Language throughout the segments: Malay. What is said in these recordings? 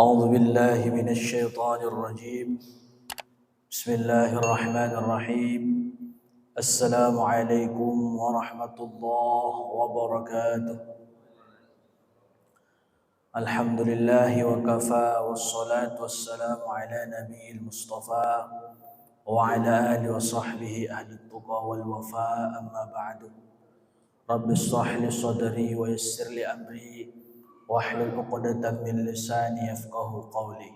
أعوذ بالله من الشيطان الرجيم. بسم الله الرحمن الرحيم. السلام عليكم ورحمة الله وبركاته. الحمد لله وكفى والصلاة والسلام على نبي المصطفى وعلى آله وصحبه أهل التقى والوفاء. أما بعد، رب اشرح لي صدري ويسر لي أمري واحلل عقدة من لساني يفقهوا قولي.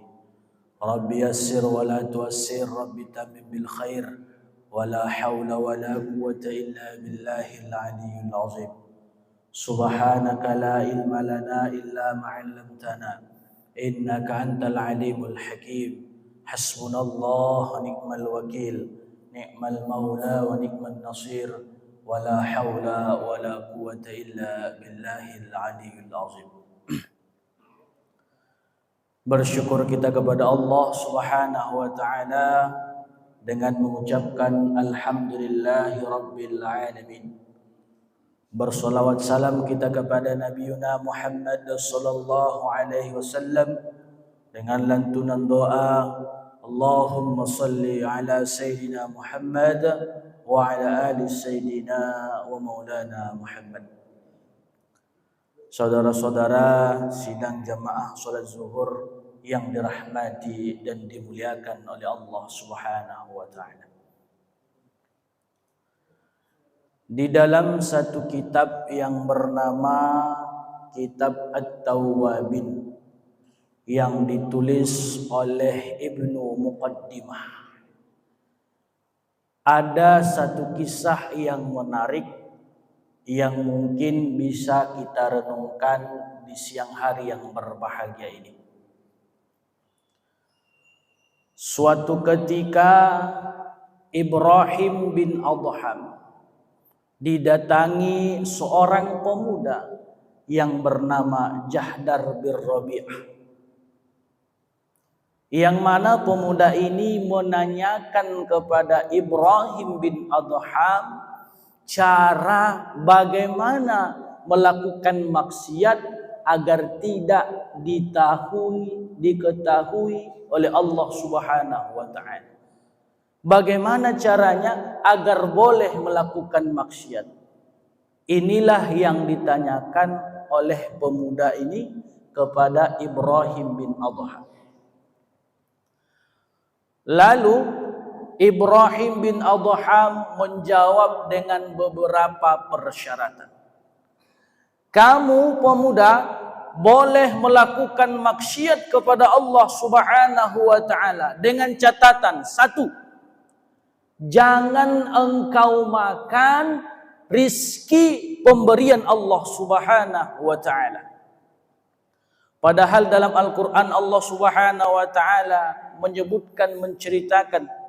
رب يسر ولا تؤسر، رب تمم بالخير، ولا حول ولا قوة إلا بالله العلي العظيم. سبحانك لا علم لنا إلا ما علمتنا إنك أنت العليم الحكيم. حسبنا الله ونعم الوكيل، نعم المولى ونعم النصير، ولا حول ولا قوة إلا بالله العلي العظيم. Bersyukur kita kepada Allah Subhanahu wa taala dengan mengucapkan alhamdulillahi rabbil alamin. Bersolawat salam kita kepada Nabiuna Muhammad sallallahu alaihi wasallam dengan lantunan doa, Allahumma salli ala sayyidina Muhammad wa ala ali sayyidina wa maulana Muhammad. Saudara-saudara sidang jamaah salat zuhur yang dirahmati dan dimuliakan oleh Allah Subhanahu wa taala. Di dalam satu kitab yang bernama Kitab At-Tawwabin yang ditulis oleh Ibnu Muqaddimah, ada satu kisah yang menarik yang mungkin bisa kita renungkan di siang hari yang berbahagia ini. Suatu ketika Ibrahim bin Adham didatangi seorang pemuda yang bernama Jahdar bin Rabi'ah, yang mana pemuda ini menanyakan kepada Ibrahim bin Adham cara bagaimana melakukan maksiat agar tidak diketahui oleh Allah Subhanahu wa taala. Bagaimana caranya agar boleh melakukan maksiat? Inilah yang ditanyakan oleh pemuda ini kepada Ibrahim bin Adham. Lalu Ibrahim bin Adham menjawab dengan beberapa persyaratan. Kamu pemuda boleh melakukan maksiat kepada Allah Subhanahu wa taala dengan catatan satu, jangan engkau makan rizki pemberian Allah Subhanahu wa taala. Padahal dalam Al-Quran Allah Subhanahu wa taala menceritakan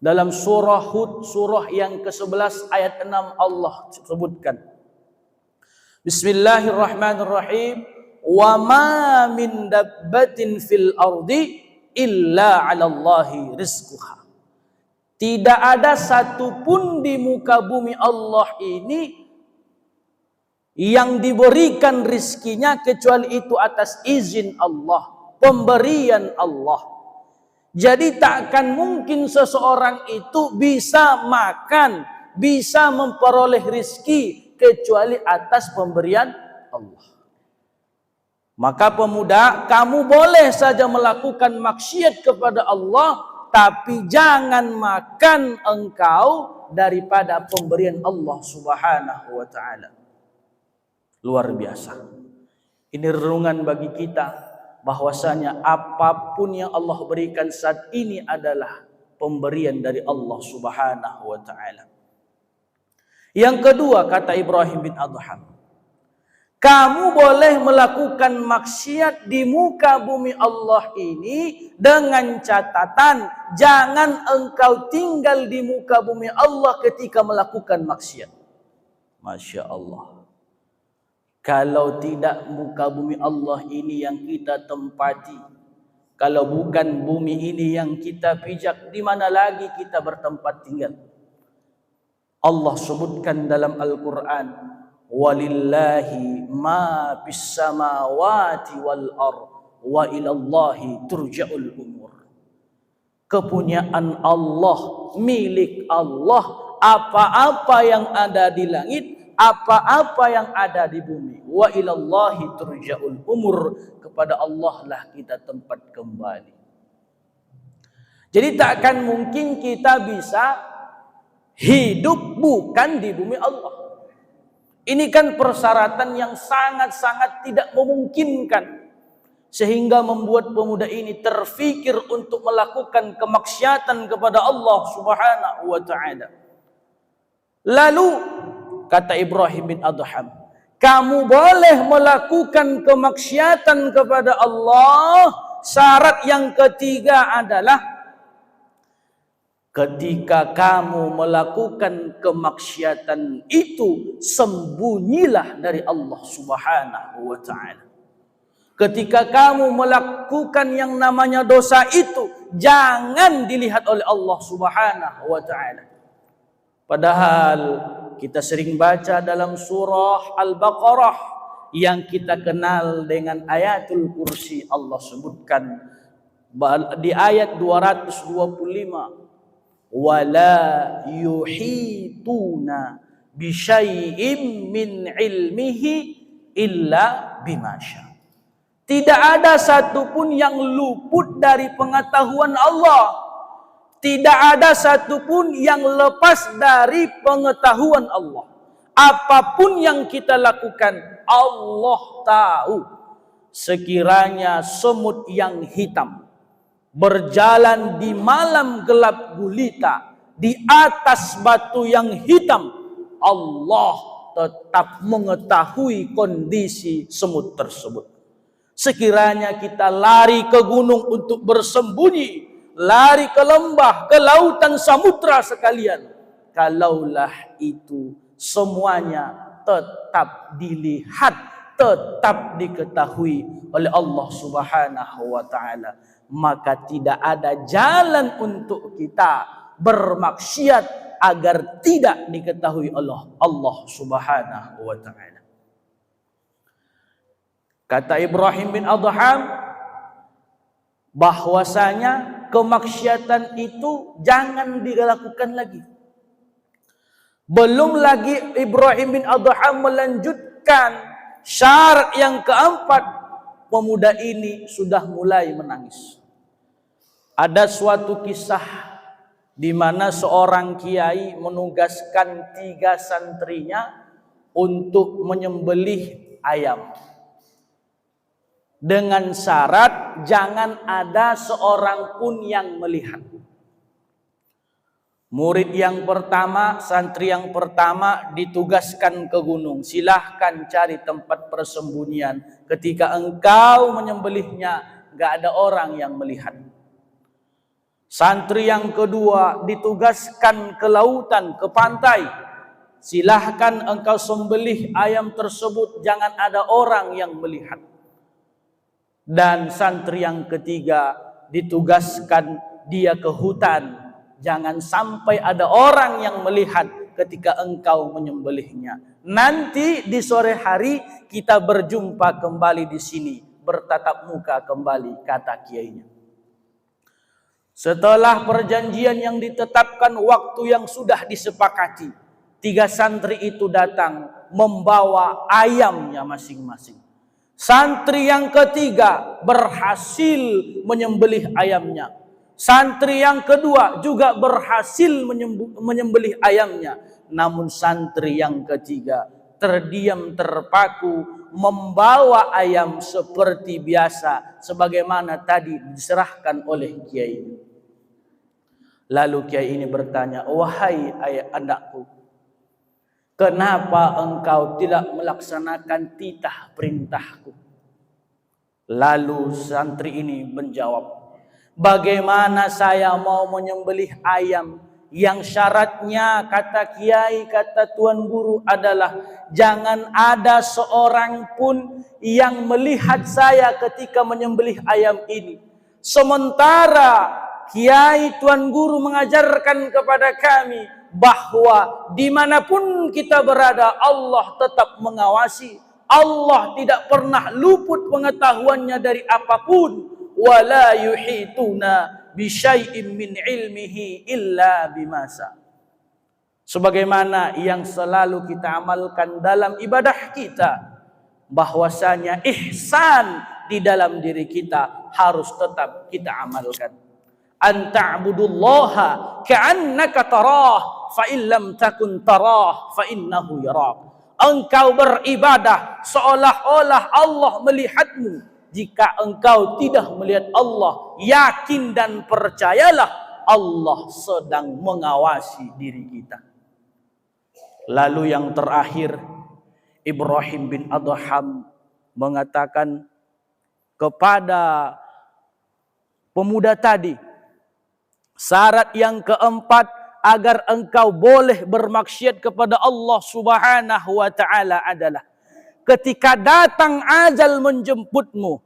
dalam surah Hud, surah yang ke-11 ayat 6, Allah sebutkan, Bismillahirrahmanirrahim, wa ma min dabbatin fil ardi illa 'alallahi rizquha. Tidak ada satupun di muka bumi Allah ini yang diberikan rizkinya kecuali itu atas izin Allah, pemberian Allah. Jadi takkan mungkin seseorang itu bisa makan, bisa memperoleh rizki kecuali atas pemberian Allah. Maka pemuda, kamu boleh saja melakukan maksiat kepada Allah, tapi jangan makan engkau daripada pemberian Allah Subhanahu wa taala. Luar biasa. Ini renungan bagi kita, bahwasanya apapun yang Allah berikan saat ini adalah pemberian dari Allah Subhanahu wa taala. Yang kedua, kata Ibrahim bin Adham, kamu boleh melakukan maksiat di muka bumi Allah ini dengan catatan jangan engkau tinggal di muka bumi Allah ketika melakukan maksiat. Masya Allah. Kalau tidak muka bumi Allah ini yang kita tempati, kalau bukan bumi ini yang kita pijak, di mana lagi kita bertempat tinggal? Allah sebutkan dalam Al-Quran, walillahi ma fis samawati wal ard wa ilallahi turja'ul umur. Kepunyaan Allah, milik Allah, apa-apa yang ada di langit, apa-apa yang ada di bumi. Wa ilallahi turja'ul umur, kepada Allah lah kita tempat kembali. Jadi takkan mungkin kita bisa hidup bukan di bumi Allah. Ini kan persyaratan yang sangat-sangat tidak memungkinkan, sehingga membuat pemuda ini terfikir untuk melakukan kemaksiatan kepada Allah Subhanahu wa taala. Lalu kata Ibrahim bin Adham, kamu boleh melakukan kemaksiatan kepada Allah. Syarat yang ketiga adalah ketika kamu melakukan kemaksiatan itu, sembunyilah dari Allah Subhanahu wa taala. Ketika kamu melakukan yang namanya dosa itu, jangan dilihat oleh Allah Subhanahu wa taala. Padahal kita sering baca dalam surah Al-Baqarah yang kita kenal dengan ayatul kursi, Allah sebutkan di ayat 225, wala yuhituna bisyai'im min ilmihi illa bima syaa. Tidak ada satupun yang luput dari pengetahuan Allah. Tidak ada satupun yang lepas dari pengetahuan Allah. Apapun yang kita lakukan, Allah tahu. Sekiranya semut yang hitam berjalan di malam gelap gulita di atas batu yang hitam, Allah tetap mengetahui kondisi semut tersebut. Sekiranya kita lari ke gunung untuk bersembunyi, lari ke lembah, ke lautan, samudra sekalian, kalaulah itu semuanya tetap dilihat, tetap diketahui oleh Allah Subhanahu wa taala, maka tidak ada jalan untuk kita bermaksiat agar tidak diketahui oleh Allah Subhanahu wa taala. Kata Ibrahim bin Adham bahwasanya kemaksiatan itu jangan dilakukan lagi. Belum lagi Ibrahim bin Adham melanjutkan syarat yang keempat, pemuda ini sudah mulai menangis. Ada suatu kisah di mana seorang kiai menugaskan 3 santrinya untuk menyembelih ayam. Dengan syarat jangan ada seorang pun yang melihat. Murid yang pertama, santri yang pertama ditugaskan ke gunung. Silahkan cari tempat persembunyian. Ketika engkau menyembelihnya, gak ada orang yang melihat. Santri yang kedua ditugaskan ke lautan, ke pantai. Silahkan engkau sembelih ayam tersebut, jangan ada orang yang melihat. Dan santri yang ketiga ditugaskan dia ke hutan. Jangan sampai ada orang yang melihat ketika engkau menyembelihnya. Nanti di sore hari kita berjumpa kembali di sini, bertatap muka kembali, kata kiainya. Setelah perjanjian yang ditetapkan, waktu yang sudah disepakati, 3 santri itu datang membawa ayamnya masing-masing. Santri yang ketiga berhasil menyembelih ayamnya. Santri yang kedua juga berhasil menyembelih ayamnya. Namun santri yang ketiga terdiam terpaku membawa ayam seperti biasa, sebagaimana tadi diserahkan oleh kiai. Lalu kiai ini bertanya, wahai ayah anakku, kenapa engkau tidak melaksanakan titah perintahku? Lalu santri ini menjawab, bagaimana saya mau menyembelih ayam yang syaratnya, kata kiai, kata tuan guru adalah jangan ada seorang pun yang melihat saya ketika menyembelih ayam ini. Sementara kiai tuan guru mengajarkan kepada kami bahwa dimanapun kita berada, Allah tetap mengawasi, Allah tidak pernah luput pengetahuannya dari apapun. Wala yuhituna bisyai'in min ilmihi illa bimasa. Sebagaimana yang selalu kita amalkan dalam ibadah kita, bahwasanya ihsan di dalam diri kita harus tetap kita amalkan. An ta'budullaha ka'annaka tarah fa in lam takun tarah fa innahu yarak. Engkau beribadah seolah-olah Allah melihatmu. Jika engkau tidak melihat Allah, yakin dan percayalah Allah sedang mengawasi diri kita. Lalu yang terakhir, Ibrahim bin Adham mengatakan kepada pemuda tadi, syarat yang keempat agar engkau boleh bermaksiat kepada Allah Subhanahu wa taala adalah ketika datang ajal menjemputmu.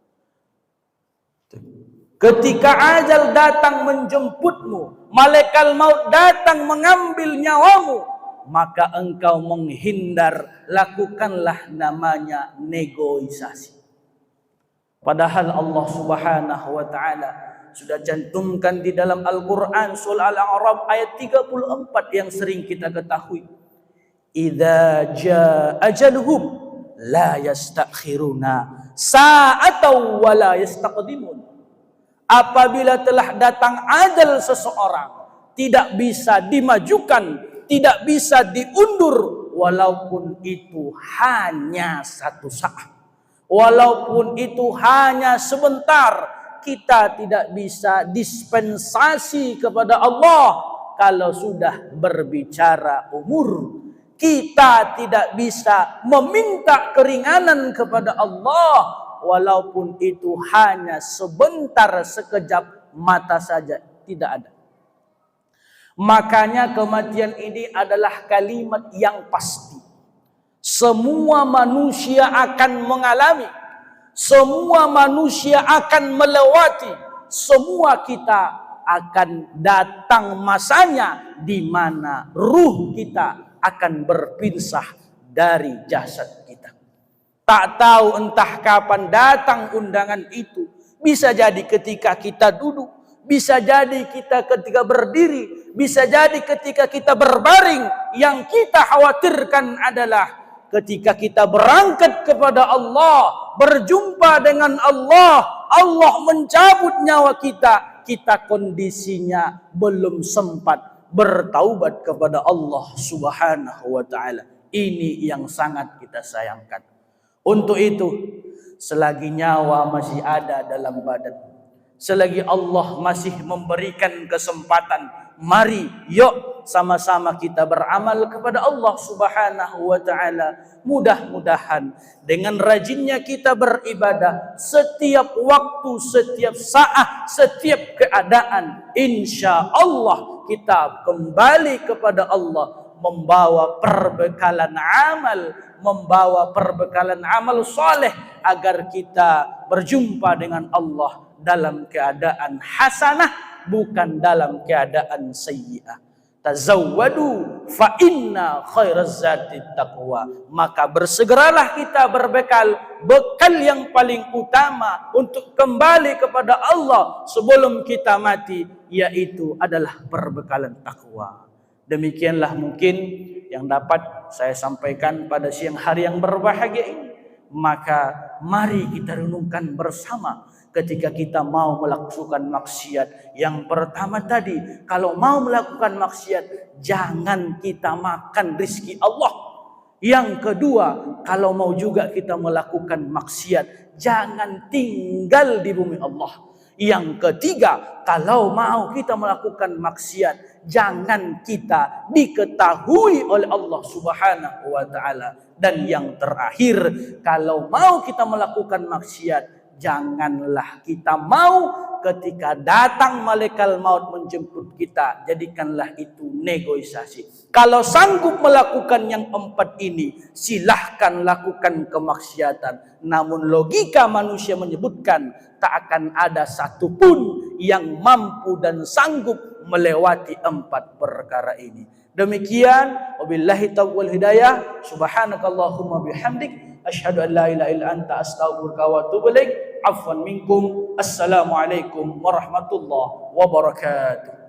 Ketika ajal datang menjemputmu, malaikat maut datang mengambil nyawamu, maka engkau menghindar, lakukanlah namanya negosiasi. Padahal Allah Subhanahu wa taala sudah cantumkan di dalam Al-Qur'an surah Al-A'raf ayat 34 yang sering kita ketahui. Idza jaa ajaluhum la yastakhiruna sa'atan wa la yastaqdimun. Apabila telah datang ajal seseorang, tidak bisa dimajukan, tidak bisa diundur, walaupun itu hanya satu saat, walaupun itu hanya sebentar. Kita tidak bisa dispensasi kepada Allah kalau sudah berbicara umur. Kita tidak bisa meminta keringanan kepada Allah walaupun itu hanya sebentar, sekejap mata saja, tidak ada. Makanya kematian ini adalah kalimat yang pasti. Semua manusia akan mengalami, semua manusia akan melewati, semua kita akan datang masanya di mana ruh kita akan berpisah dari jasad kita. Tak tahu entah kapan datang undangan itu. Bisa jadi ketika kita duduk, bisa jadi kita ketika berdiri, bisa jadi ketika kita berbaring. Yang kita khawatirkan adalah ketika kita berangkat kepada Allah, berjumpa dengan Allah, Allah mencabut nyawa kita, kita kondisinya belum sempat bertaubat kepada Allah Subhanahu wa taala. Ini yang sangat kita sayangkan. Untuk itu, selagi nyawa masih ada dalam badan, selagi Allah masih memberikan kesempatan, mari yuk sama-sama kita beramal kepada Allah Subhanahu wa taala. Mudah-mudahan dengan rajinnya kita beribadah setiap waktu, setiap saat, setiap keadaan, insya Allah kita kembali kepada Allah membawa perbekalan amal, membawa perbekalan amal soleh agar kita berjumpa dengan Allah dalam keadaan hasanah, bukan dalam keadaan sayyi'ah. Tazawwadu fa inna khairaz zati taqwa. Maka bersegeralah kita berbekal bekal yang paling utama untuk kembali kepada Allah sebelum kita mati, yaitu adalah perbekalan takwa. Demikianlah mungkin yang dapat saya sampaikan pada siang hari yang berbahagia ini. Maka mari kita renungkan bersama ketika kita mau melakukan maksiat. Yang pertama tadi, kalau mau melakukan maksiat, jangan kita makan rizki Allah. Yang kedua, kalau mau juga kita melakukan maksiat, jangan tinggal di bumi Allah. Yang ketiga, kalau mau kita melakukan maksiat, jangan kita diketahui oleh Allah Subhanahu wa taala. Dan yang terakhir, kalau mau kita melakukan maksiat, janganlah kita mau ketika datang malaikat maut menjemput kita, jadikanlah itu negosiasi. Kalau sanggup melakukan yang empat ini, silahkan lakukan kemaksiatan. Namun logika manusia menyebutkan tak akan ada satupun yang mampu dan sanggup melewati empat perkara ini. Demikian, wabillahi taufiq wal hidayah. Subhanakallahumma bihamdik, Asyhadu an la ilaha illa anta astaghfiruka wa atubu ilaik. Afwan minkum. Assalamualaikum warahmatullahi wabarakatuh.